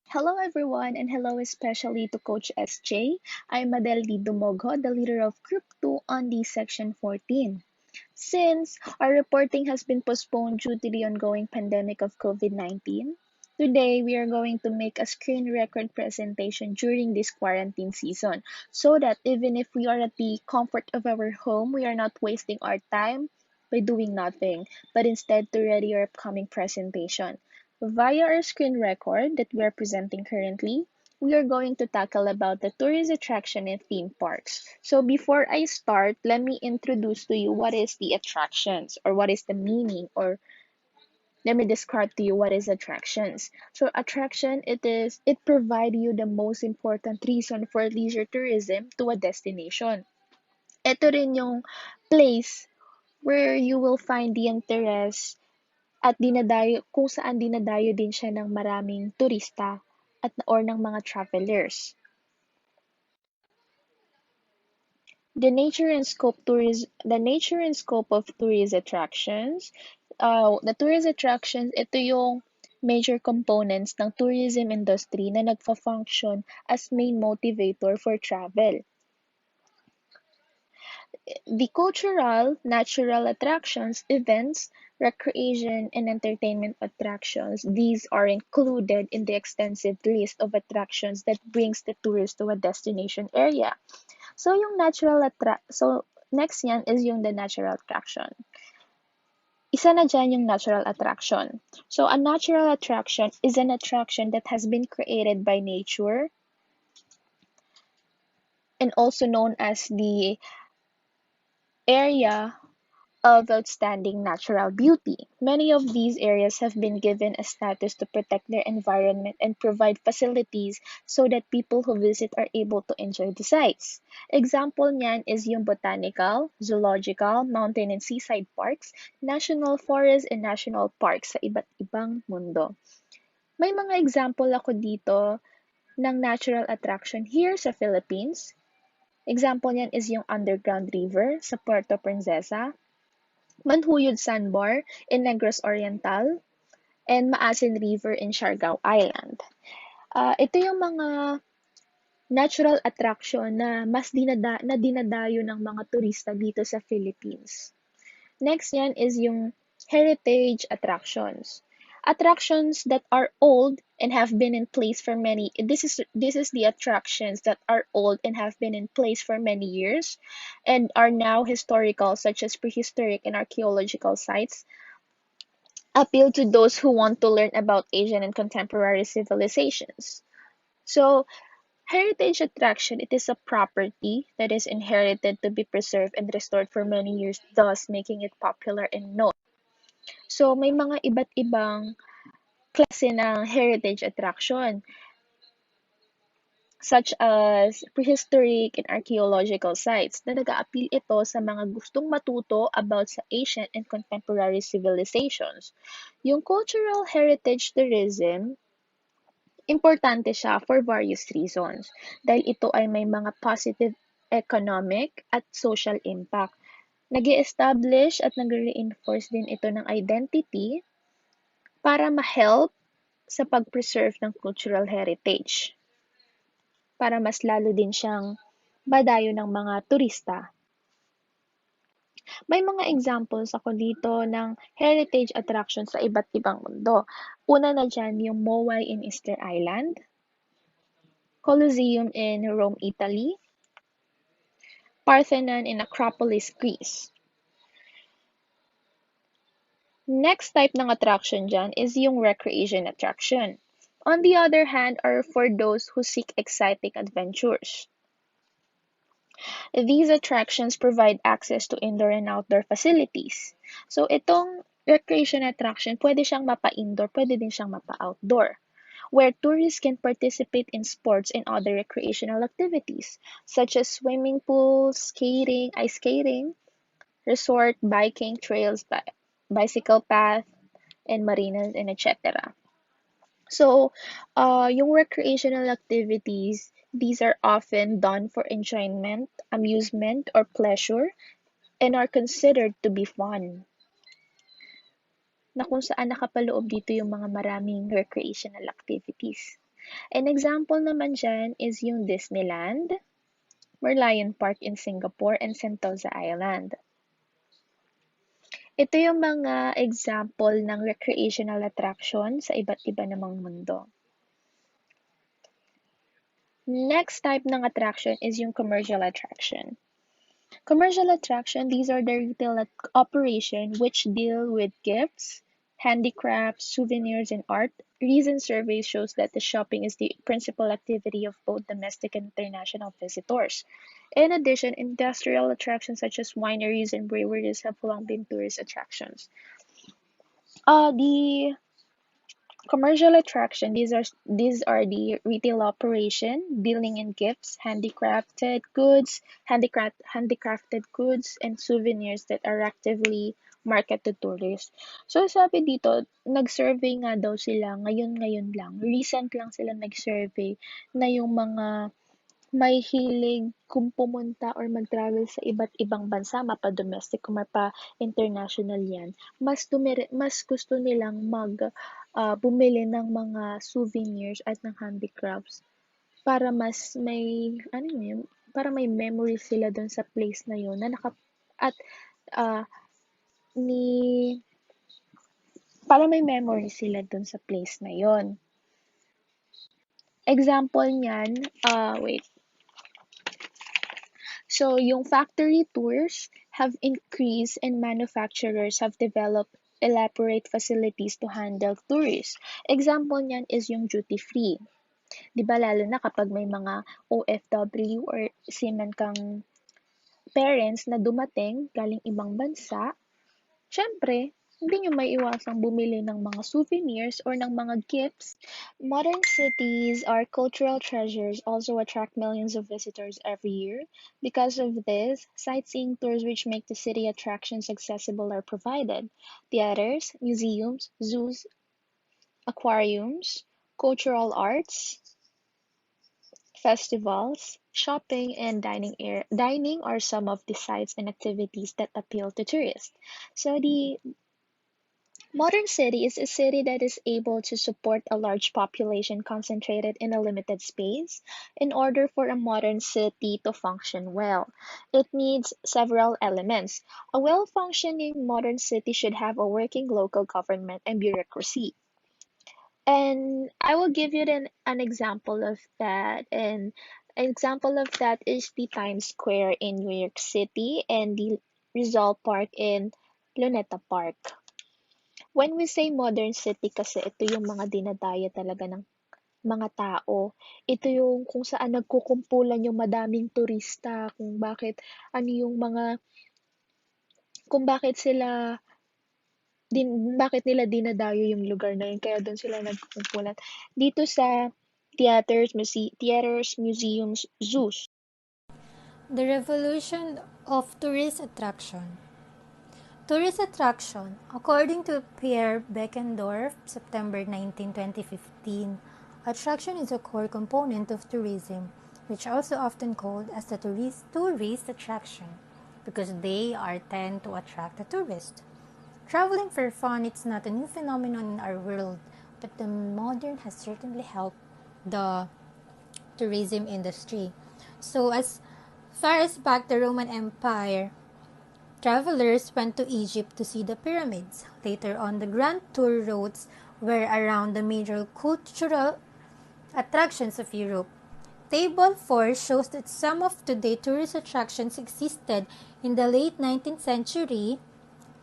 Hello everyone and hello especially to Coach SJ. I'm Madel D. Dumogo, the leader of Group 2 on the Section 14. Since our reporting has been postponed due to the ongoing pandemic of COVID-19, today we are going to make a screen record presentation during this quarantine season so that even if we are at the comfort of our home, we are not wasting our time by doing nothing, but instead to ready our upcoming presentation. Via our screen record that we are presenting currently, we are going to tackle about the tourist attraction and theme parks. So before I start, let me introduce to you what is the attractions or what is the meaning or let me describe to you what is attractions. So attraction it provide you the most important reason for leisure tourism to a destination. Ito rin yung place where you will find the interest at dinadayo kung saan dinadayo din siya ng maraming turista at or ng mga travelers. The nature and scope of tourist attractions. The tourist attractions, ito yung major components ng tourism industry na nagfa-function as main motivator for travel. The cultural, natural attractions, events, recreation, and entertainment attractions, these are included in the extensive list of attractions that brings the tourist to a destination area. So next yan is yung the natural attraction. Isa na dyan yung natural attraction. So a natural attraction is an attraction that has been created by nature and also known as the area of outstanding natural beauty. Many of these areas have been given a status to protect their environment and provide facilities so that people who visit are able to enjoy the sights. Example niyan is yung botanical, zoological, mountain and seaside parks, national forests and national parks sa iba't ibang mundo. May mga example ako dito ng natural attraction here sa Philippines. Example niyan is yung underground river sa Puerto Princesa, Manhuyod Sandbar in Negros Oriental, and Maasin River in Siargao Island. Ito yung mga natural attraction na dinadayo ng mga turista dito sa Philippines. Next yan is yung heritage attractions. Attractions that are old and have been in place for many this is the attractions that are old and have been in place for many years and are now historical, such as prehistoric and archaeological sites, appeal to those who want to learn about Asian and contemporary civilizations. So heritage attraction, it is a property that is inherited to be preserved and restored for many years, thus making it popular and known. So, may mga iba't ibang klase ng heritage attraction, such as prehistoric and archaeological sites na nag-a-appeal ito sa mga gustong matuto about sa ancient and contemporary civilizations. Yung cultural heritage tourism, importante siya for various reasons dahil ito ay may mga positive economic at social impact. Nag-establish at nag-reinforce din ito ng identity para ma-help sa pag-preserve ng cultural heritage. Para mas lalo din siyang madayo ng mga turista. May mga examples ako dito ng heritage attractions sa iba't ibang mundo. Una na dyan yung Moai in Easter Island, Colosseum in Rome, Italy, Parthenon in Acropolis, Greece. Next type ng attraction dyan is yung recreation attraction. On the other hand, are for those who seek exciting adventures. These attractions provide access to indoor and outdoor facilities. So itong recreation attraction, pwede siyang mapa-indoor, pwede din siyang mapa-outdoor, where tourists can participate in sports and other recreational activities, such as swimming pools, skating, ice skating, resort, biking, trails, bicycle path, and marinas, and etc. So, yung recreational activities, these are often done for enjoyment, amusement, or pleasure, and are considered to be fun. Na kung saan nakapaloob dito yung mga maraming recreational activities. An example naman dyan is yung Disneyland, Merlion Park in Singapore, and Sentosa Island. Ito yung mga example ng recreational attraction sa iba't iba namang mundo. Next type ng attraction is yung commercial attraction. Commercial attraction, these are the retail operation which deal with gifts, handicrafts, souvenirs, and art. Recent survey shows that the shopping is the principal activity of both domestic and international visitors. In addition, industrial attractions such as wineries and breweries have long been tourist attractions. The commercial attraction, these are the retail operation dealing in gifts, handicrafted goods, and souvenirs that are actively market to tourists. So sabi dito, nag-survey nga daw sila ngayon lang. Recent lang sila nag-survey na yung mga may hilig kung pumunta or mag-travel sa iba't ibang bansa, mapa-domestic o mapa-international yan, mas gusto nilang bumili ng mga souvenirs at ng handicrafts para mas may, para may memory sila dun sa place na yun na at ah, ni, para may memory sila dun sa place na yun. Example niyan, wait. So, yung factory tours have increased and manufacturers have developed elaborate facilities to handle tourists. Example niyan is yung duty-free. 'Di ba lalo na kapag may mga OFW or seaman kang parents na dumating galing ibang bansa, syempre, hindi nyo maiiwasang bumili ng mga souvenirs or ng mga gifts. Modern cities are cultural treasures also attract millions of visitors every year. Because of this, sightseeing tours which make the city attractions accessible are provided. Theaters, museums, zoos, aquariums, cultural arts, festivals, shopping, and dining are some of the sites and activities that appeal to tourists. So the modern city is a city that is able to support a large population concentrated in a limited space. In order for a modern city to function well, it needs several elements. A well-functioning modern city should have a working local government and bureaucracy. And I will give you an example of that. And an example of that is the Times Square in New York City and the Rizal Park in Luneta Park. When we say modern city kasi ito yung mga dinadaya talaga ng mga tao. Ito yung kung saan nagkukumpulan yung madaming turista, kung bakit nila dinadayo yung lugar na yun, kaya doon sila nagkukumpulan. Dito sa theaters, museums, zoos. The revolution of tourist attraction. Tourist attraction, according to Pierre Beckendorf, September 19, 2015, attraction is a core component of tourism, which also often called as the tourist attraction, because they are tend to attract the tourist. Traveling for fun, it's not a new phenomenon in our world, but the modern has certainly helped the tourism industry. So as far as back the Roman Empire, travelers went to Egypt to see the pyramids. Later on, the grand tour routes were around the major cultural attractions of Europe. Table 4 shows that some of today's tourist attractions existed in the late 19th century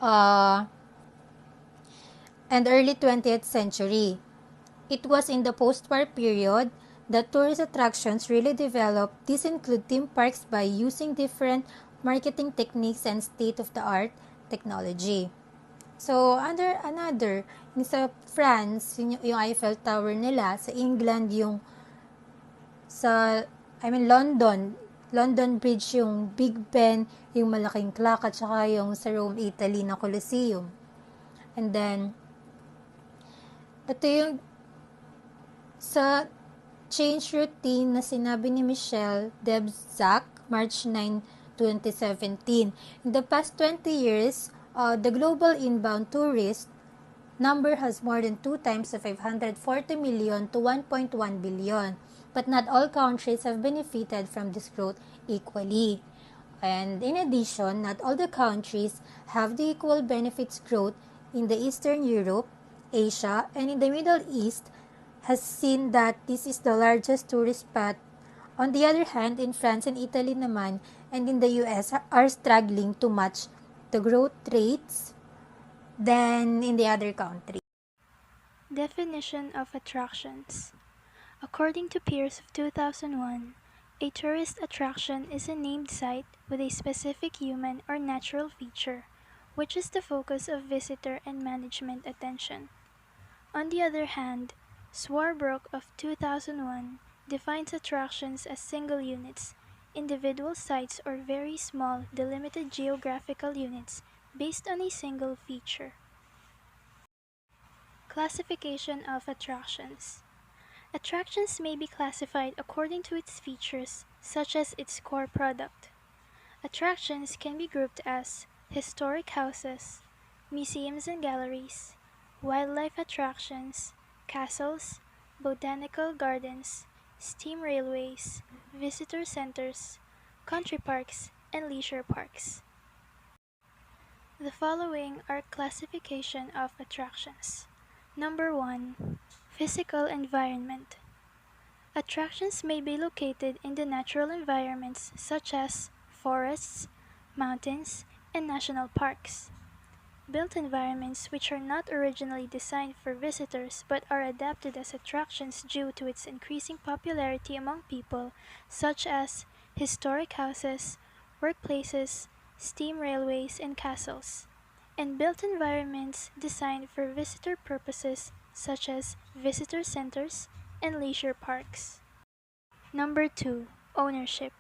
and early 20th century. It was in the post-war period that tourist attractions really developed. These include theme parks by using different marketing techniques and state-of-the-art technology. So, sa France, yung Eiffel Tower nila, sa England, London Bridge, yung Big Ben, yung malaking clock, at saka yung sa Rome, Italy na Colosseum. And then, ito yung sa change routine na sinabi ni Michelle Debzac, March 9, 2017. In the past 20 years, the global inbound tourist number has more than 2 times the 540 million to 1.1 billion. But not all countries have benefited from this growth equally. And in addition, not all the countries have the equal benefits growth in the Eastern Europe, Asia, and in the Middle East has seen that this is the largest tourist spot. On the other hand, in France and Italy naman and in the US are struggling to match the growth rates than in the other countries. Definition of attractions. According to Pierce of 2001, a tourist attraction is a named site with a specific human or natural feature, which is the focus of visitor and management attention. On the other hand, Swarbrook of 2001 defines attractions as single units, individual sites or very small delimited geographical units based on a single feature. Classification of attractions. Attractions may be classified according to its features, such as its core product. Attractions can be grouped as historic houses, museums and galleries, wildlife attractions, castles, botanical gardens, steam railways, visitor centers, country parks, and leisure parks. The following are classification of attractions. Number 1. Physical environment. Attractions may be located in the natural environments such as forests, mountains, and national parks. Built environments which are not originally designed for visitors but are adapted as attractions due to its increasing popularity among people, such as historic houses, workplaces, steam railways, and castles. And built environments designed for visitor purposes such as visitor centers and leisure parks. Number 2. Ownership.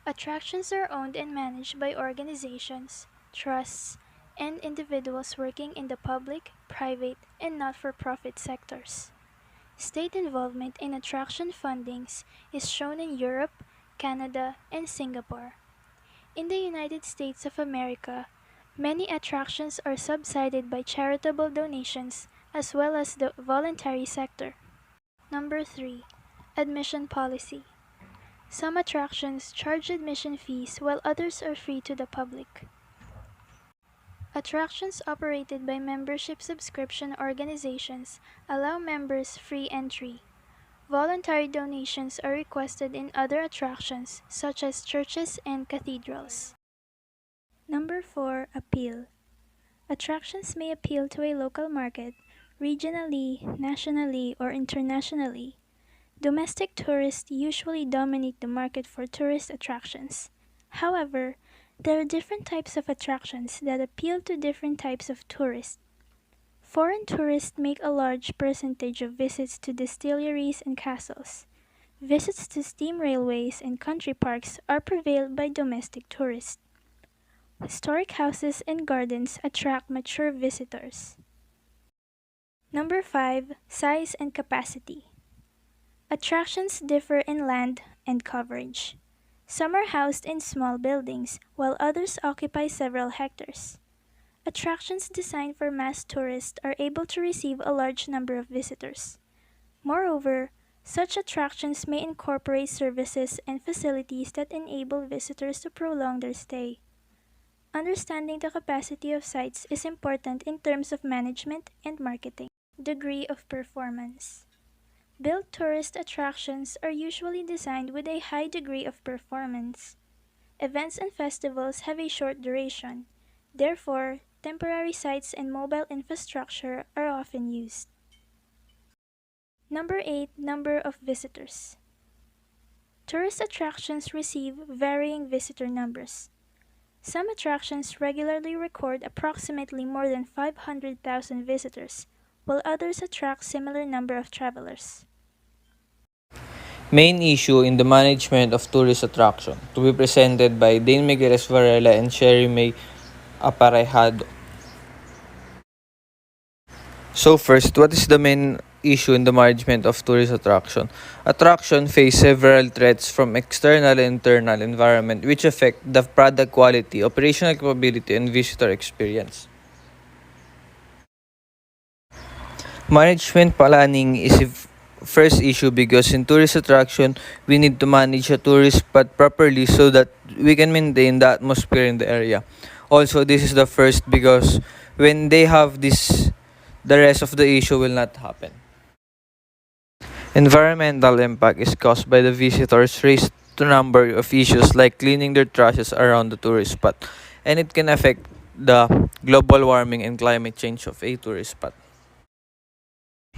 Attractions are owned and managed by organizations, trusts, and individuals working in the public, private, and not-for-profit sectors. State involvement in attraction fundings is shown in Europe, Canada, and Singapore. In the United States of America, many attractions are subsidized by charitable donations as well as the voluntary sector. Number 3. Admission policy. Some attractions charge admission fees while others are free to the public. Attractions operated by membership subscription organizations allow members free entry. Voluntary donations are requested in other attractions such as churches and cathedrals. Number 4. Appeal. Attractions may appeal to a local market, regionally, nationally, or internationally. Domestic tourists usually dominate the market for tourist attractions. However, there are different types of attractions that appeal to different types of tourists. Foreign tourists make a large percentage of visits to distilleries and castles. Visits to steam railways and country parks are prevailed by domestic tourists. Historic houses and gardens attract mature visitors. Number 5. Size and capacity. Attractions differ in land and coverage. Some are housed in small buildings, while others occupy several hectares. Attractions designed for mass tourists are able to receive a large number of visitors. Moreover, such attractions may incorporate services and facilities that enable visitors to prolong their stay. Understanding the capacity of sites is important in terms of management and marketing. Degree of performance. Built tourist attractions are usually designed with a high degree of performance. Events and festivals have a short duration. Therefore, temporary sites and mobile infrastructure are often used. Number 8. Number of visitors. Tourist attractions receive varying visitor numbers. Some attractions regularly record approximately more than 500,000 visitors, while others attract similar number of travelers. Main issue in the management of tourist attraction, to be presented by Dane Migueles Varela and Sherry May Aparejado. So first, what is the main issue in the management of tourist attraction? Attraction face several threats from external and internal environment which affect the product quality, operational capability, and visitor experience. Management planning is a first issue because in tourist attraction, we need to manage a tourist spot properly so that we can maintain the atmosphere in the area. Also, this is the first because when they have this, the rest of the issue will not happen. Environmental impact is caused by the visitors' raised to number of issues like cleaning their trashes around the tourist spot, and it can affect the global warming and climate change of a tourist spot.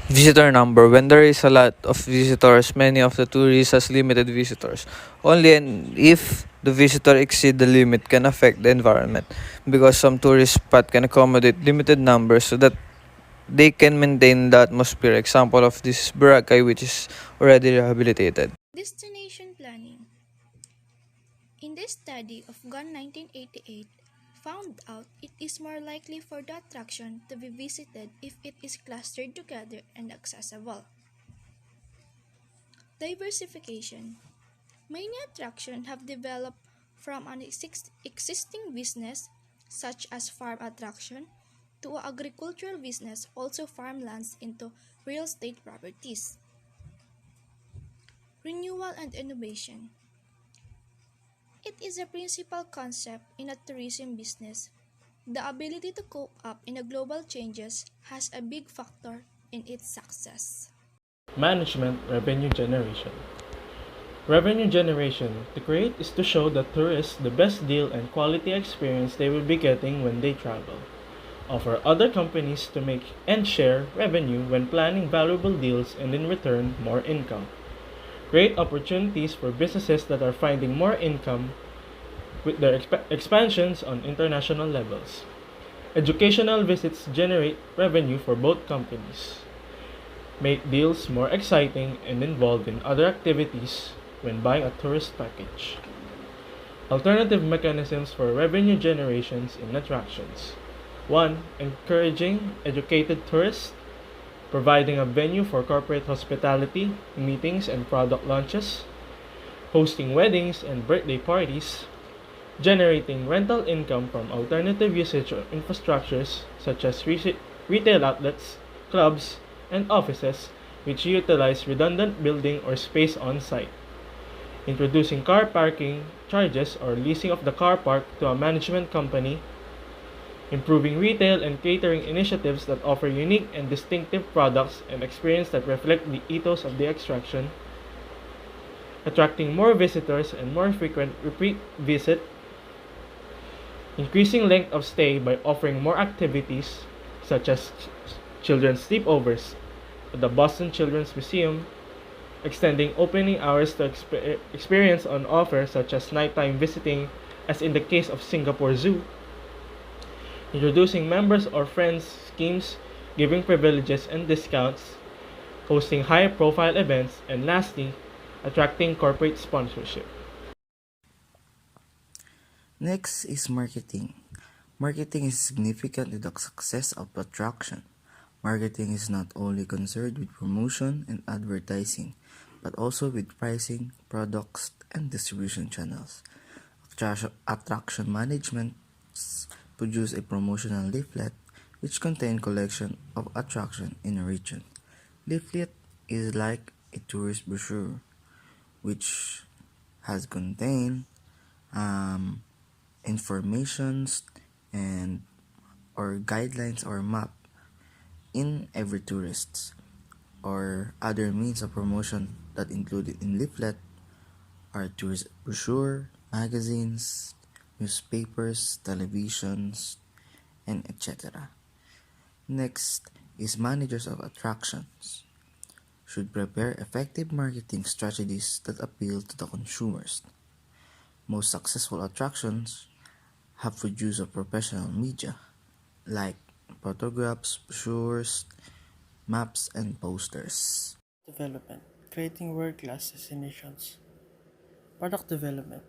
Visitor number. When there is a lot of visitors, many of the tourists has limited visitors. Only if the visitor exceed the limit can affect the environment because some tourist spot can accommodate limited numbers so that they can maintain the atmosphere. Example of this is Boracay, which is already rehabilitated. Destination planning. In this study of GON 1988, found out it is more likely for the attraction to be visited if it is clustered together and accessible. Diversification. Many attractions have developed from an existing business, such as farm attraction, to an agricultural business, also farmlands into real estate properties. Renewal and innovation. It is a principal concept in a tourism business. The ability to cope up in a global changes has a big factor in its success. Management revenue generation. Revenue generation to create is to show the tourists the best deal and quality experience they will be getting when they travel. Offer other companies to make and share revenue when planning valuable deals and in return more income. Create opportunities for businesses that are finding more income with their expansions on international levels. Educational visits generate revenue for both companies. Make deals more exciting and involved in other activities when buying a tourist package. Alternative mechanisms for revenue generations in attractions. 1. Encouraging educated tourists, providing a venue for corporate hospitality, meetings, and product launches, hosting weddings and birthday parties, generating rental income from alternative usage of infrastructures such as retail outlets, clubs, and offices which utilize redundant building or space on site. Introducing car parking charges or leasing of the car park to a management company. Improving retail and catering initiatives that offer unique and distinctive products and experience that reflect the ethos of the attraction. Attracting more visitors and more frequent repeat visit. Increasing length of stay by offering more activities such as children's sleepovers at the Boston Children's Museum, extending opening hours to experience on offer such as nighttime visiting as in the case of Singapore Zoo, introducing members or friends schemes giving privileges and discounts, hosting high-profile events, and lastly, attracting corporate sponsorship. Next is marketing. Marketing is significant to the success of attraction. Marketing is not only concerned with promotion and advertising, but also with pricing, products, and distribution channels. Attraction management produce a promotional leaflet which contain collection of attraction in a region. Leaflet is like a tourist brochure which has contained um, informations and or guidelines or map in every tourist or other means of promotion that included in leaflet are tourist brochure, magazines, newspapers, televisions, and etc. Next is managers of attractions should prepare effective marketing strategies that appeal to the consumers. Most successful attractions have produced of professional media like photographs, brochures, maps, and posters. Development, creating world-class destinations. Product development.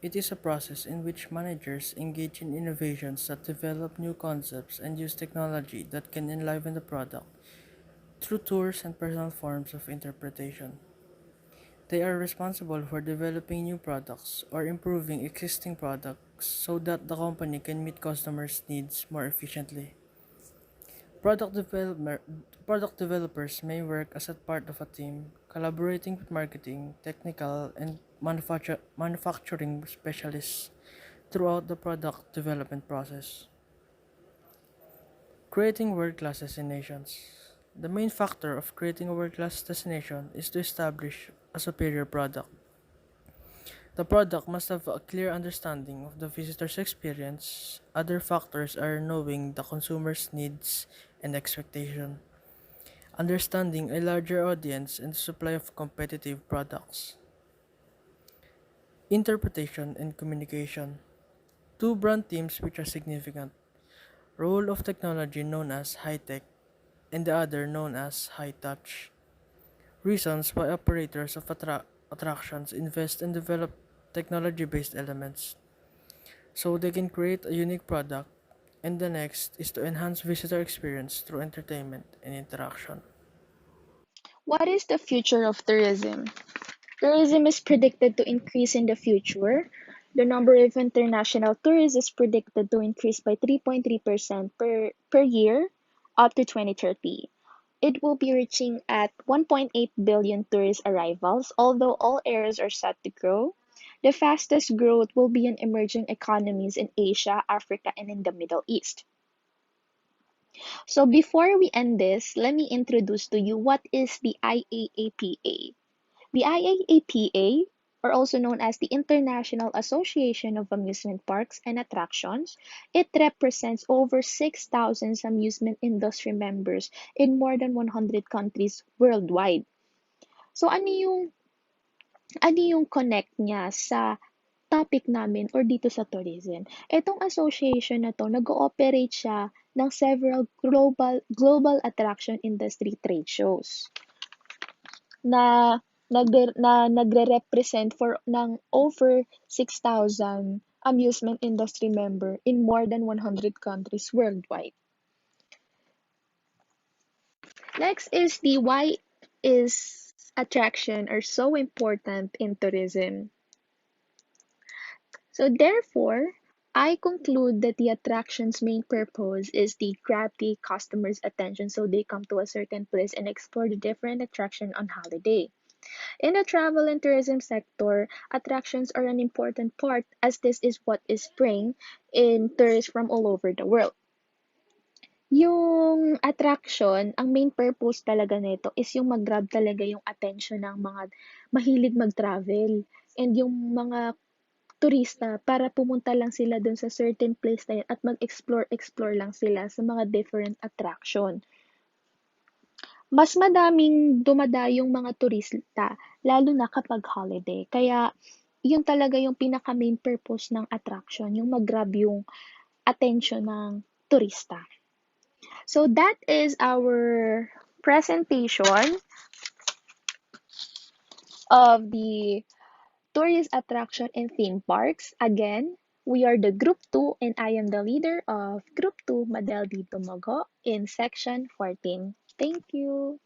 It is a process in which managers engage in innovations that develop new concepts and use technology that can enliven the product through tours and personal forms of interpretation. They are responsible for developing new products or improving existing products so that the company can meet customers' needs more efficiently. Product developers may work as a part of a team, collaborating with marketing, technical, and manufacturing specialists throughout the product development process. Creating world-class destinations. The main factor of creating a world-class destination is to establish a superior product. The product must have a clear understanding of the visitor's experience. Other factors are knowing the consumer's needs and expectation, understanding a larger audience and the supply of competitive products. Interpretation and communication. Two brand teams which are significant. Role of technology known as high tech and the other known as high touch. Reasons why operators of attractions invest and develop technology based elements so they can create a unique product. And the next is to enhance visitor experience through entertainment and interaction. What is the future of tourism? Tourism is predicted to increase in the future. The number of international tourists is predicted to increase by 3.3% per year up to 2030. It will be reaching at 1.8 billion tourist arrivals, although all areas are set to grow. The fastest growth will be in emerging economies in Asia, Africa, and in the Middle East. So before we end this, let me introduce to you what is the IAAPA. The IAAPA, or also known as the International Association of Amusement Parks and Attractions, it represents over 6,000 amusement industry members in more than 100 countries worldwide. So ano yung connect niya sa topic namin or dito sa tourism? Itong association na to, nag-ooperate siya ng several global attraction industry trade shows na nagre-represent for ng over 6,000 amusement industry member in more than 100 countries worldwide. Next is the why is attraction are so important in tourism. So therefore, I conclude that the attraction's main purpose is to grab the customer's attention so they come to a certain place and explore the different attraction on holiday. In the travel and tourism sector, attractions are an important part as this is what is bring in tourists from all over the world. Yung attraction, ang main purpose talaga nito is yung mag-grab talaga yung attention ng mga mahilig mag-travel and yung mga turista para pumunta lang sila dun sa certain place na yun at mag-explore lang sila sa mga different attraction. Mas madaming dumadayong mga turista, lalo na kapag holiday. Kaya, yun talaga yung pinaka-main purpose ng attraction, yung mag-grab yung attention ng turista. So, that is our presentation of the tourist attraction and theme parks. Again, we are the Group 2 and I am the leader of Group 2, Madel D. Tumogo in Section 14. Thank you.